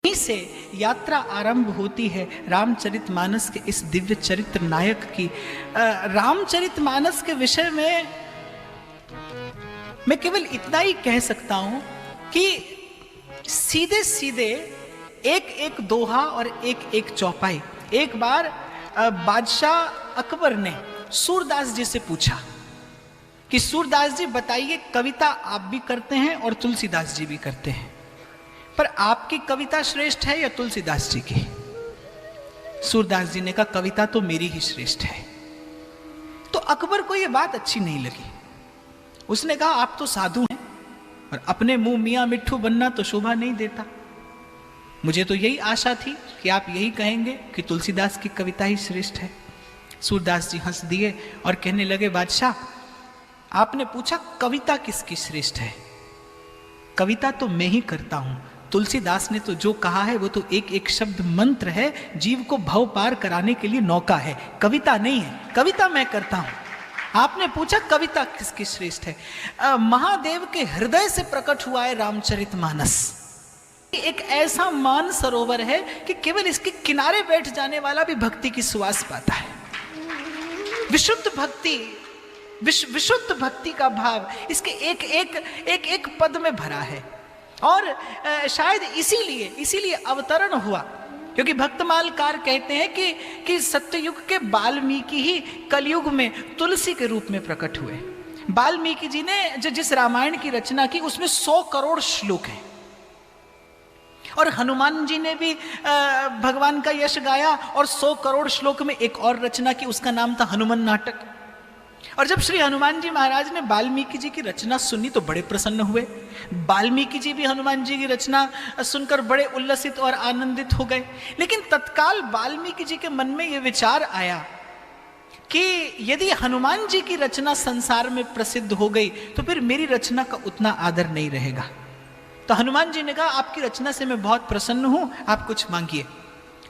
यहीं से यात्रा आरंभ होती है रामचरितमानस के इस दिव्य चरित्र नायक की। रामचरितमानस के विषय में मैं केवल इतना ही कह सकता हूं कि सीधे सीधे एक एक दोहा और एक एक चौपाई। एक बार बादशाह अकबर ने सूरदास जी से पूछा कि सूरदास जी बताइए, कविता आप भी करते हैं और तुलसीदास जी भी करते हैं, पर आपकी कविता श्रेष्ठ है या तुलसीदास जी की? सूरदास जी ने कहा कविता तो मेरी ही श्रेष्ठ है। तो अकबर को यह बात अच्छी नहीं लगी। उसने कहा आप तो साधु हैं और अपने मुंह मियां मिट्ठू बनना तो शोभा नहीं देता। मुझे तो यही आशा थी कि आप यही कहेंगे कि तुलसीदास की कविता ही श्रेष्ठ है। सूरदास जी हंस दिए और कहने लगे, बादशाह आपने पूछा कविता किसकी श्रेष्ठ है, कविता तो मैं ही करता हूं। तुलसीदास ने तो जो कहा है वो तो एक एक शब्द मंत्र है, जीव को भव पार कराने के लिए नौका है, कविता नहीं है। कविता मैं करता हूं। आपने पूछा कविता किसकी श्रेष्ठ है, महादेव के हृदय से प्रकट हुआ है रामचरितमानस। एक ऐसा मान सरोवर है कि केवल इसके किनारे बैठ जाने वाला भी भक्ति की सुवास पाता है। विशुद्ध भक्ति, विशुद्ध भक्ति का भाव इसके एक एक पद में भरा है। और शायद इसीलिए अवतरण हुआ, क्योंकि भक्तमालकार कहते हैं कि सत्ययुग के वाल्मीकि ही कलयुग में तुलसी के रूप में प्रकट हुए। वाल्मीकि जी ने जिस रामायण की रचना की उसमें 100 करोड़ श्लोक हैं, और हनुमान जी ने भी भगवान का यश गाया और 100 करोड़ श्लोक में एक और रचना की, उसका नाम था हनुमान नाटक। और जब श्री हनुमान जी महाराज ने वाल्मीकि जी की रचना सुनी तो बड़े प्रसन्न हुए। वाल्मीकि जी भी हनुमान जी की रचना सुनकर बड़े उल्लसित और आनंदित हो गए। लेकिन तत्काल वाल्मीकि जी के मन में यह विचार आया कि यदि हनुमान जी की रचना संसार में प्रसिद्ध हो गई तो फिर मेरी रचना का उतना आदर नहीं रहेगा। तो हनुमान जी ने कहा आपकी रचना से मैं बहुत प्रसन्न हूं, आप कुछ मांगिए।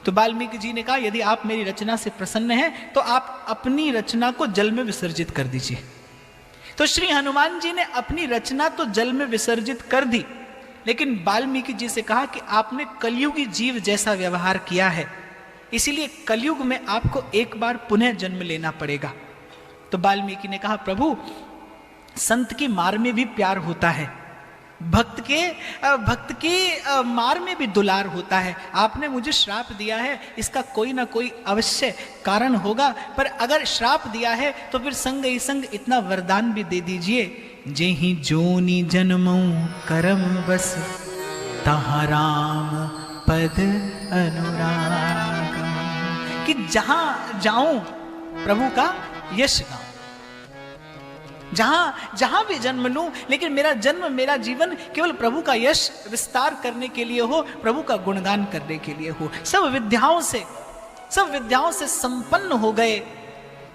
तो वाल्मीकि जी ने कहा यदि आप मेरी रचना से प्रसन्न हैं तो आप अपनी रचना को जल में विसर्जित कर दीजिए। तो श्री हनुमान जी ने अपनी रचना तो जल में विसर्जित कर दी, लेकिन वाल्मीकि जी से कहा कि आपने कलयुगी जीव जैसा व्यवहार किया है, इसीलिए कलयुग में आपको एक बार पुनः जन्म लेना पड़ेगा। तो वाल्मीकि ने कहा प्रभु, संत की मार में भी प्यार होता है, भक्त के मार में भी दुलार होता है। आपने मुझे श्राप दिया है, इसका कोई ना कोई अवश्य कारण होगा, पर अगर श्राप दिया है तो फिर संग ही संग इतना वरदान भी दे दीजिए, जेहि जोनि जन्मऊं करम बस तहाँ राम पद अनुराग, कि जहां जाऊं प्रभु का यश गाऊं, जहां भी जन्म लूं, लेकिन मेरा जन्म, मेरा जीवन केवल प्रभु का यश विस्तार करने के लिए हो, प्रभु का गुणगान करने के लिए हो। सब विद्याओं से संपन्न हो गए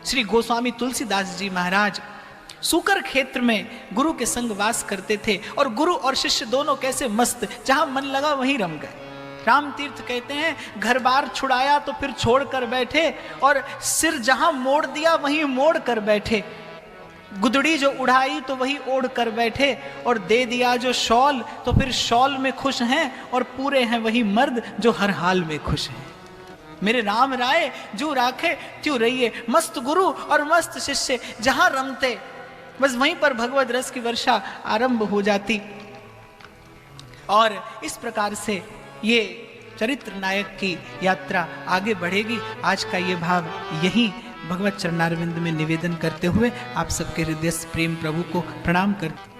श्री गोस्वामी तुलसीदास जी महाराज। सूकर क्षेत्र में गुरु के संग वास करते थे, और गुरु और शिष्य दोनों कैसे मस्त, जहां मन लगा वहीं रम गए। राम तीर्थ कहते हैं घर बार छुड़ाया तो फिर छोड़ कर बैठे, और सिर जहां मोड़ दिया वहीं मोड़ कर बैठे। गुदड़ी जो उड़ाई तो वही ओढ़ कर बैठे, और दे दिया जो शॉल तो फिर शॉल में खुश हैं, और पूरे हैं वही मर्द जो हर हाल में खुश हैं। मेरे राम राय जो राखे त्यों रहिए, मस्त गुरु और मस्त शिष्य जहां रमते बस वहीं पर भगवद रस की वर्षा आरंभ हो जाती। और इस प्रकार से ये चरित्र नायक की यात्रा आगे बढ़ेगी। आज का ये भाव यही भगवत चरणारविंद में निवेदन करते हुए आप सबके हृदय से प्रेम प्रभु को प्रणाम करते